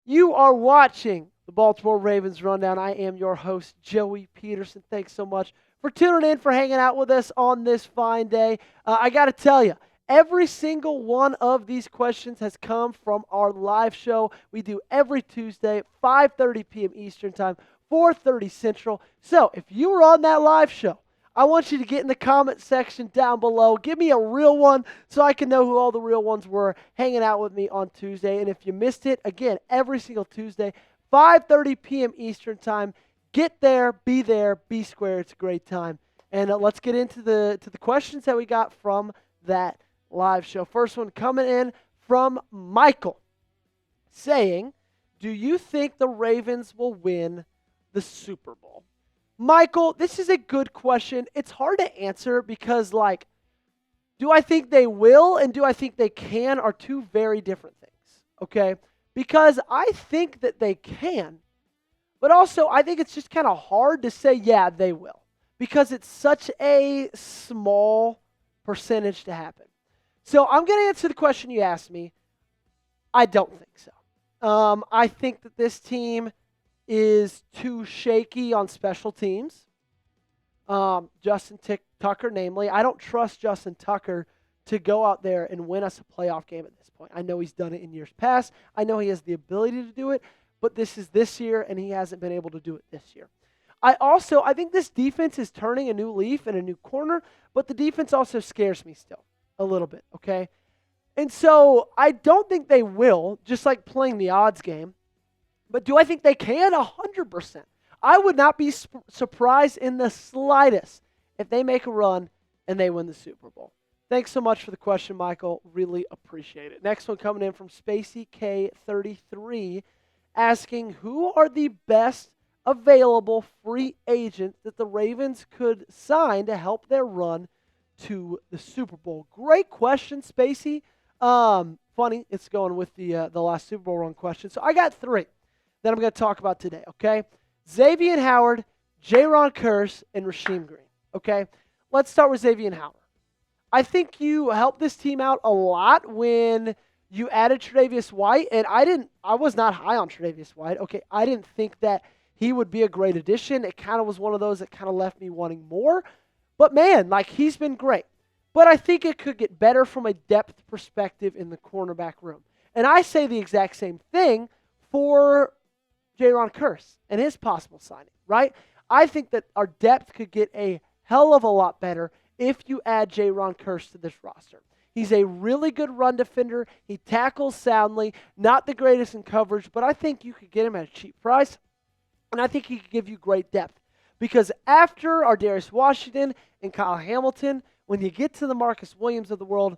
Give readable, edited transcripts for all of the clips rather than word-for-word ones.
You are watching the Baltimore Ravens Rundown. I am your host, Joey Peterson. Thanks so much for tuning in, for hanging out with us on this fine day. I got to tell you, every single one of these questions has come from our live show. We do every Tuesday at 5:30 p.m. Eastern Time, 4:30 Central. So if you were on that live show, I want you to get in the comment section down below. Give me a real one so I can know who all the real ones were hanging out with me on Tuesday. And if you missed it, again, every single Tuesday, 5:30 p.m. Eastern Time. Get there, be square. It's a great time. And let's get into the questions that we got from that live show. First one coming in from Michael, saying, do you think the Ravens will win the Super Bowl? Michael, this is a good question. It's hard to answer because, do I think they will and do I think they can are two very different things, okay? Because I think that they can, but also I think it's just kind of hard to say, yeah, they will, because it's such a small percentage to happen. So I'm going to answer the question you asked me. I don't think so. I think that this team is too shaky on special teams. Justin Tucker, namely. I don't trust Justin Tucker to go out there and win us a playoff game at this point. I know he's done it in years past. I know he has the ability to do it, but this is this year, and he hasn't been able to do it this year. I think this defense is turning a new leaf and a new corner, but the defense also scares me still a little bit, okay? And so I don't think they will, just like playing the odds game. But do I think they can? 100%. I would not be surprised in the slightest if they make a run and they win the Super Bowl. Thanks so much for the question, Michael. Really appreciate it. Next one coming in from Spacey K33, asking, who are the best available free agents that the Ravens could sign to help their run to the Super Bowl? Great question, Spacey. Funny, it's going with the last Super Bowl run question. So I got three that I'm going to talk about today, okay? Xavier Howard, Jaron Kearse, and Rasheem Green, okay? Let's start with Xavier Howard. I think you helped this team out a lot when you added Tre'Davious White, and I was not high on Tre'Davious White, okay? I didn't think that he would be a great addition. It kind of was one of those that kind of left me wanting more. But man, he's been great. But I think it could get better from a depth perspective in the cornerback room. And I say the exact same thing for Jaron Kearse and his possible signing, right? I think that our depth could get a hell of a lot better if you add Jaron Kearse to this roster. He's a really good run defender. He tackles soundly, not the greatest in coverage, but I think you could get him at a cheap price, and I think he could give you great depth. Because after our Darius Washington and Kyle Hamilton, when you get to the Marcus Williams of the world,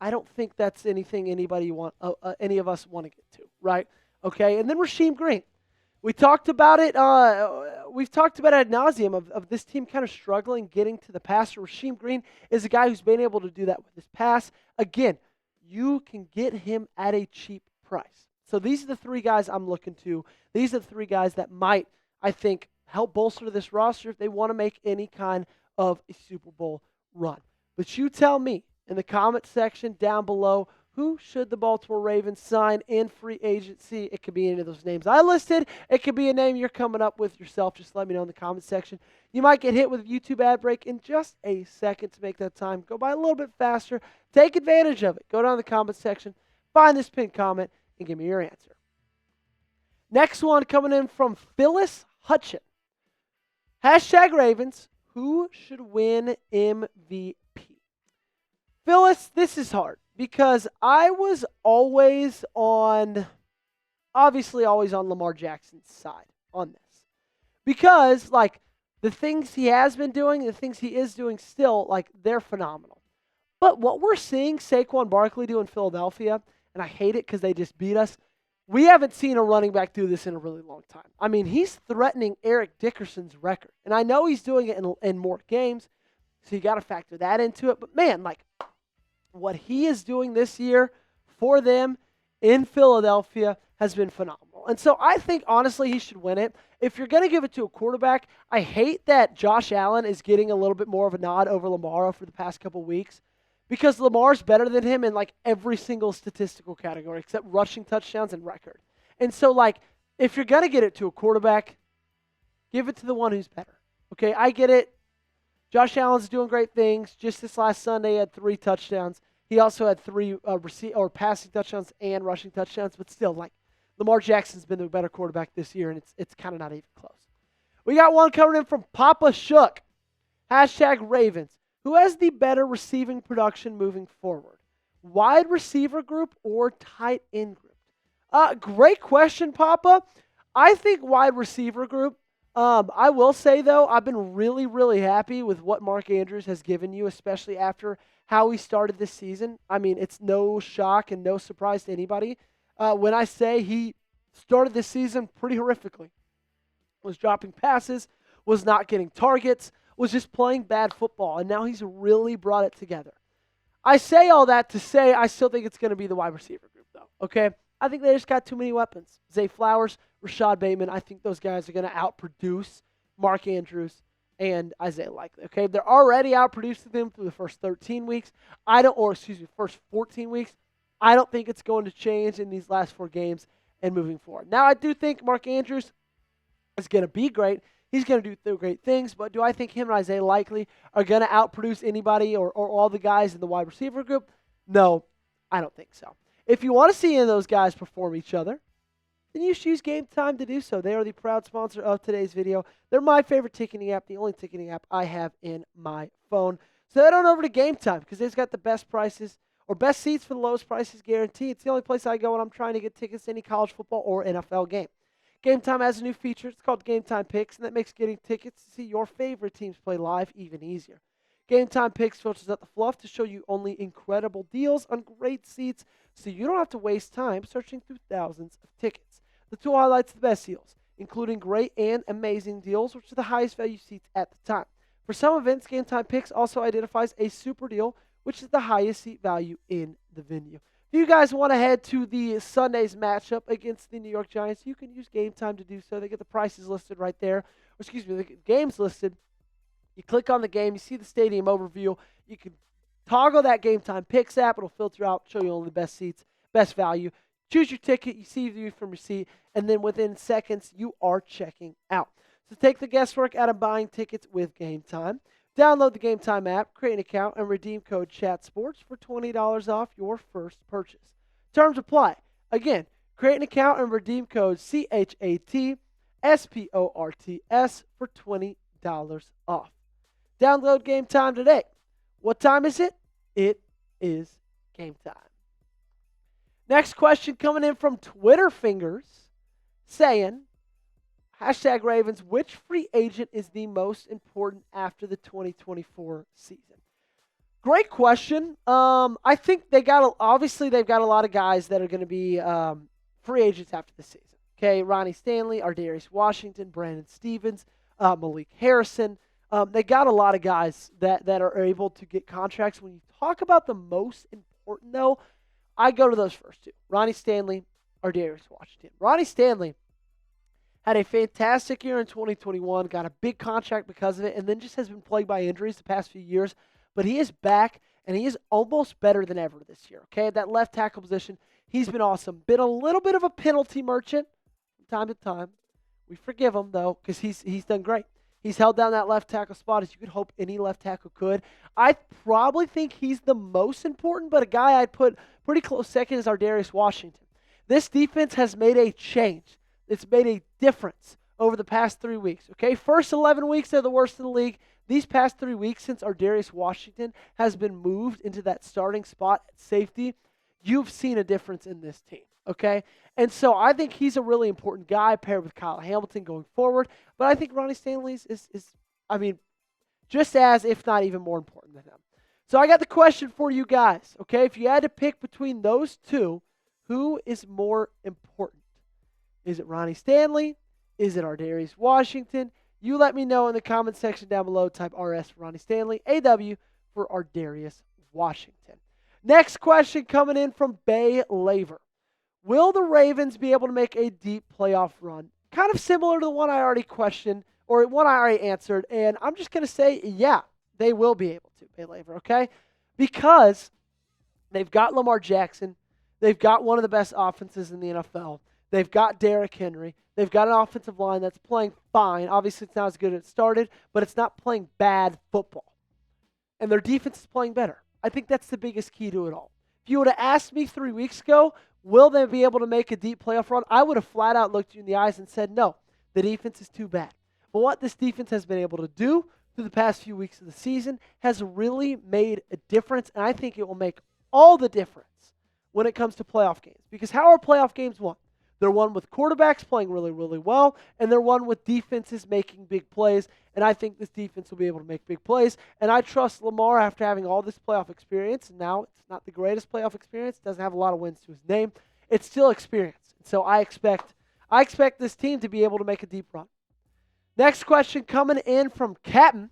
I don't think that's anything any of us want to get to, right? Okay, and then Rasheem Green. We talked about it. We've talked about it ad nauseum of this team kind of struggling getting to the passer. Rasheem Green is a guy who's been able to do that with his pass. Again, you can get him at a cheap price. So these are the three guys I'm looking to. These are the three guys that might, I think, help bolster this roster if they want to make any kind of a Super Bowl run. But you tell me in the comment section down below, who should the Baltimore Ravens sign in free agency? It could be any of those names I listed. It could be a name you're coming up with yourself. Just let me know in the comment section. You might get hit with a YouTube ad break in just a second to make that time go by a little bit faster. Take advantage of it. Go down in the comment section, find this pinned comment, and give me your answer. Next one coming in from Phyllis Hutchin. #Ravens, who should win MVP? Phyllis, this is hard because I was always on Lamar Jackson's side on this. Because, the things he has been doing, the things he is doing still, they're phenomenal. But what we're seeing Saquon Barkley do in Philadelphia, and I hate it because they just beat us, we haven't seen a running back do this in a really long time. I mean, he's threatening Eric Dickerson's record. And I know he's doing it in more games, so you got to factor that into it. But, man, what he is doing this year for them in Philadelphia has been phenomenal. And so I think, honestly, he should win it. If you're going to give it to a quarterback, I hate that Josh Allen is getting a little bit more of a nod over Lamar for the past couple weeks. because Lamar's better than him in like every single statistical category except rushing touchdowns and record. And so, like, if you're going to get it to a quarterback, give it to the one who's better. Okay, I get it. Josh Allen's doing great things. Just this last Sunday, he had 3 touchdowns. He also had 3 passing touchdowns and rushing touchdowns. But still, like, Lamar Jackson's been the better quarterback this year, and it's kind of not even close. We got one coming in from Papa Shook. #Ravens. Who has the better receiving production moving forward? Wide receiver group or tight end group? Great question, Papa. I think wide receiver group. I will say, though, I've been really, really happy with what Mark Andrews has given you, especially after how he started this season. I mean, it's no shock and no surprise to anybody when I say he started this season pretty horrifically. Was dropping passes, was not getting targets, was just playing bad football, and now he's really brought it together. I say all that to say I still think it's going to be the wide receiver group, though, okay? I think they just got too many weapons. Zay Flowers, Rashad Bateman, I think those guys are going to outproduce Mark Andrews and Isaiah Likely, okay? They're already outproducing them through the first 13 weeks. First 14 weeks. I don't think it's going to change in these last 4 games and moving forward. Now, I do think Mark Andrews is going to be great. He's going to do great things, but do I think him and Isaiah Likely are going to outproduce anybody or all the guys in the wide receiver group? No, I don't think so. If you want to see any of those guys perform each other, then you should use Game Time to do so. They are the proud sponsor of today's video. They're my favorite ticketing app, the only ticketing app I have in my phone. So head on over to Game Time because they've got the best prices or best seats for the lowest prices guaranteed. It's the only place I go when I'm trying to get tickets to any college football or NFL game. Game Time has a new feature. It's called Game Time Picks, and that makes getting tickets to see your favorite teams play live even easier. Game Time Picks filters out the fluff to show you only incredible deals on great seats, so you don't have to waste time searching through thousands of tickets. The tool highlights the best deals, including great and amazing deals, which are the highest value seats at the time. For some events, Game Time Picks also identifies a super deal, which is the highest seat value in the venue. If you guys want to head to the Sunday's matchup against the New York Giants, you can use Game Time to do so. They get the prices listed right there. The games listed. You click on the game. You see the stadium overview. You can toggle that Game Time Picks app. It'll filter out, show you only the best seats, best value. Choose your ticket. You see the view from your seat. And then within seconds, you are checking out. So take the guesswork out of buying tickets with Game Time. Download the Game Time app, create an account, and redeem code CHATSPORTS for $20 off your first purchase. Terms apply. Again, create an account and redeem code CHATSPORTS for $20 off. Download Game Time today. What time is it? It is game time. Next question coming in from Twitter Fingers saying, #Ravens, which free agent is the most important after the 2024 season? Great question. I think they've got a lot of guys that are going to be free agents after the season. Okay, Ronnie Stanley, Ardarius Washington, Brandon Stevens, Malik Harrison. They got a lot of guys that are able to get contracts. When you talk about the most important, though, I go to those first 2. Ronnie Stanley, Ardarius Washington. Ronnie Stanley had a fantastic year in 2021, got a big contract because of it, and then just has been plagued by injuries the past few years. But he is back, and he is almost better than ever this year. Okay, that left tackle position, he's been awesome. Been a little bit of a penalty merchant from time to time. We forgive him, though, because he's done great. He's held down that left tackle spot as you could hope any left tackle could. I probably think he's the most important, but a guy I'd put pretty close second is Ardarius Washington. This defense has made a change. It's made a difference over the past 3 weeks. Okay, first 11 weeks, they're the worst in the league. These past 3 weeks, since Ardarius Washington has been moved into that starting spot at safety, you've seen a difference in this team. Okay, and so I think he's a really important guy paired with Kyle Hamilton going forward. But I think Ronnie Stanley is just as, if not even more important than him. So I got the question for you guys. Okay, if you had to pick between those 2, who is more important? Is it Ronnie Stanley? Is it Ardarius Washington? You let me know in the comment section down below. Type RS for Ronnie Stanley, AW for Ardarius Washington. Next question coming in from Bay Laver. Will the Ravens be able to make a deep playoff run? Kind of similar to the one I already questioned, or one I already answered, and I'm just going to say, yeah, they will be able to, Bay Laver, okay? because they've got Lamar Jackson. They've got one of the best offenses in the NFL. They've got Derrick Henry. They've got an offensive line that's playing fine. Obviously, it's not as good as it started, but it's not playing bad football. And their defense is playing better. I think that's the biggest key to it all. If you would have asked me 3 weeks ago, will they be able to make a deep playoff run? I would have flat out looked you in the eyes and said, no, the defense is too bad. But what this defense has been able to do through the past few weeks of the season has really made a difference, and I think it will make all the difference when it comes to playoff games. Because how are playoff games won? They're won with quarterbacks playing really, really well, and they're won with defenses making big plays, and I think this defense will be able to make big plays. And I trust Lamar after having all this playoff experience, and now it's not the greatest playoff experience, doesn't have a lot of wins to his name. It's still experience. So I expect this team to be able to make a deep run. Next question coming in from Captain.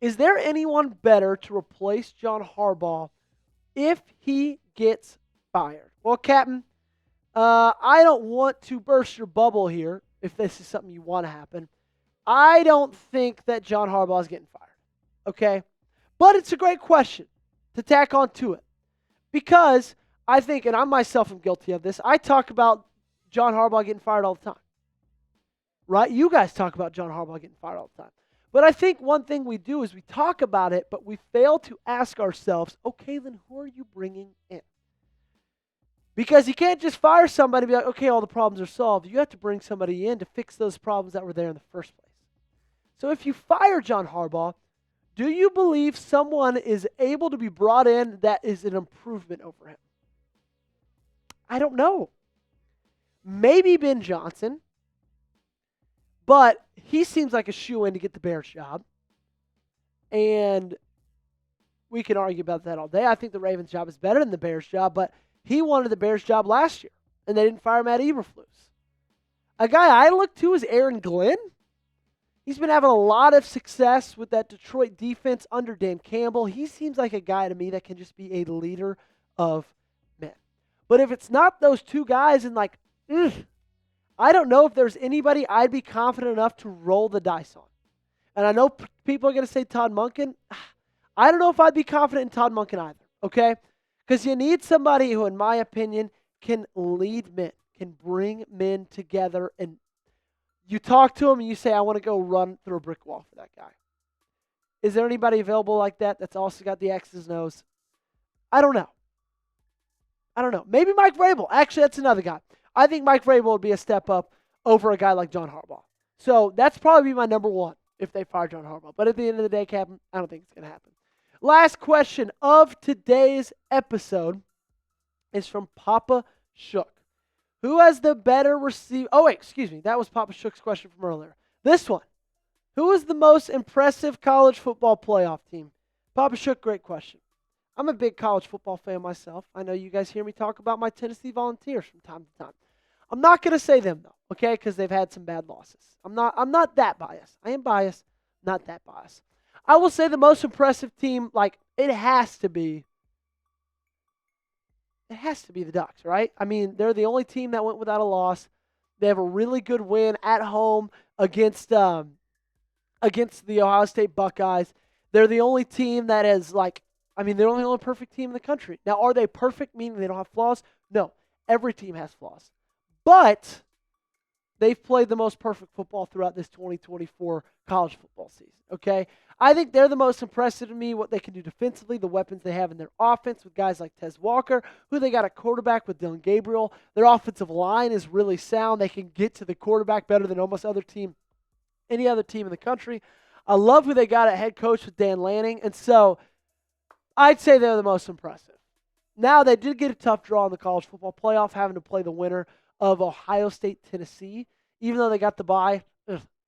Is there anyone better to replace John Harbaugh if he gets fired? Well, Captain, I don't want to burst your bubble here if this is something you want to happen. I don't think that John Harbaugh is getting fired, okay? But it's a great question to tack on to it because I think, and I myself am guilty of this, I talk about John Harbaugh getting fired all the time, right? You guys talk about John Harbaugh getting fired all the time. But I think one thing we do is we talk about it, but we fail to ask ourselves, okay, then who are you bringing in? Because you can't just fire somebody and be like, okay, all the problems are solved. You have to bring somebody in to fix those problems that were there in the first place. So if you fire John Harbaugh, do you believe someone is able to be brought in that is an improvement over him? I don't know. Maybe Ben Johnson, but he seems like a shoo-in to get the Bears job. And we can argue about that all day. I think the Ravens job is better than the Bears job, but he wanted the Bears job last year, and they didn't fire Matt Eberflus. A guy I look to is Aaron Glenn. He's been having a lot of success with that Detroit defense under Dan Campbell. He seems like a guy to me that can just be a leader of men. But if it's not those two guys, and I don't know if there's anybody I'd be confident enough to roll the dice on. And I know people are going to say Todd Monken. I don't know if I'd be confident in Todd Monken either, okay? Because you need somebody who, in my opinion, can lead men, can bring men together. And you talk to him and you say, I want to go run through a brick wall for that guy. Is there anybody available like that that's also got the X's and O's? I don't know. Maybe Mike Vrabel. Actually, that's another guy. I think Mike Vrabel would be a step up over a guy like John Harbaugh. So that's probably my number one if they fire John Harbaugh. But at the end of the day, Captain, I don't think it's going to happen. Last question of today's episode is from Papa Shook. Who has the better receiver? Oh, wait, excuse me. That was Papa Shook's question from earlier. This one. Who is the most impressive college football playoff team? Papa Shook, great question. I'm a big college football fan myself. I know you guys hear me talk about my Tennessee Volunteers from time to time. I'm not going to say them, though, okay, because they've had some bad losses. I'm not that biased. I am biased, not that biased. I will say the most impressive team, it has to be the Ducks, right? I mean, they're the only team that went without a loss. They have a really good win at home against the Ohio State Buckeyes. They're the only team that has, they're the only perfect team in the country. Now, are they perfect, meaning they don't have flaws? No. Every team has flaws. But they've played the most perfect football throughout this 2024 college football season, okay? I think they're the most impressive to me, what they can do defensively, the weapons they have in their offense with guys like Tez Walker, who they got a quarterback with Dylan Gabriel. Their offensive line is really sound. They can get to the quarterback better than almost any other team in the country. I love who they got at head coach with Dan Lanning, and so I'd say they're the most impressive. Now, they did get a tough draw in the college football playoff, having to play the winner of Ohio State, Tennessee. Even though they got the bye,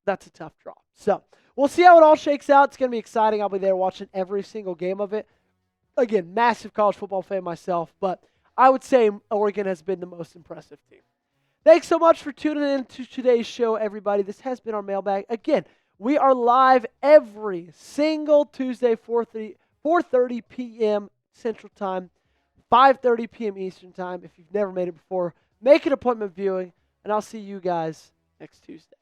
that's a tough draw. So, we'll see how it all shakes out. It's going to be exciting. I'll be there watching every single game of it. Again, massive college football fan myself, but I would say Oregon has been the most impressive team. Thanks so much for tuning in to today's show, everybody. This has been our mailbag. Again, we are live every single Tuesday, 4:30 p.m. Central Time, 5:30 p.m. Eastern Time. If you've never made it before, make an appointment viewing, and I'll see you guys next Tuesday.